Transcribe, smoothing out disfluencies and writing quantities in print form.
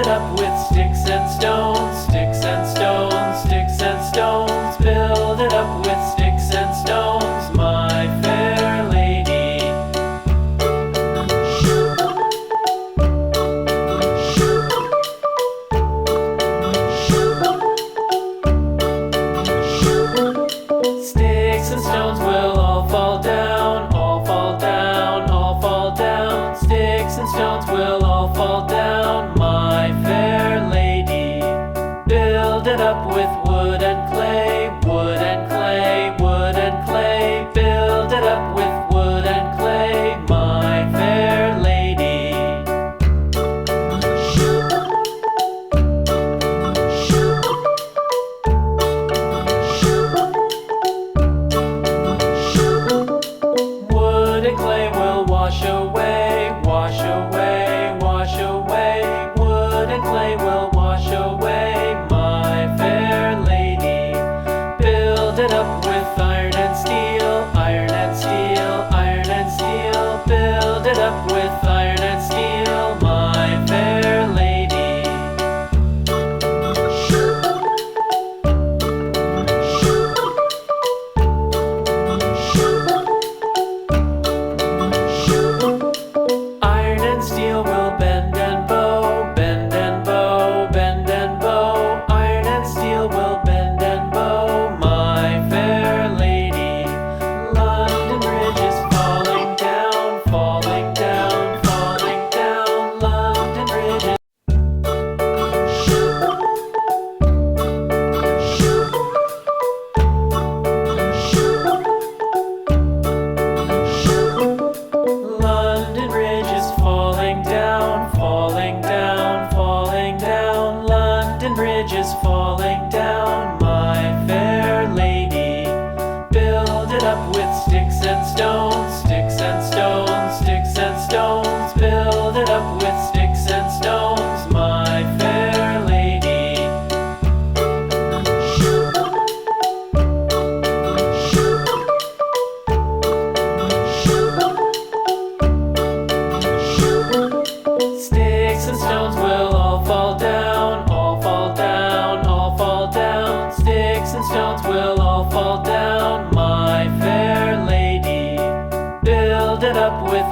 it up with sticks and stones, sticks and stones, sticks and stones. Build it up with sticks and stones, my fair lady. Sticks and stones will all fall down, all fall down, all fall down. Sticks and stones will all fall down, my fair lady. Build it up with wood and clay, wood and clay, wood and clay. Build it up with wood and clay, my fair lady. Wood and clay will wash away, wash away, wash away. Wood and clay will wash away, my fair lady. Build it up with iron and steel, iron and steel, iron and steel. Build it up with iron and steel, my fair lady. Iron and steel will bend and bow, bend and bow, bend and bow. Iron and steel will bend and bow, my fair lady. London Bridge is falling down, falling down, falling down. London Bridge is London Bridge is falling down, falling down, falling down. London Bridge is falling down, my fair lady. Build it up with sticks and stones, sticks and stones, sticks and stones. Build it up with sticks and stones, my fair lady. Sticks and stones will all fall down, all fall down, all fall down. Sticks and stones will all fall down, my fair lady. Build it up with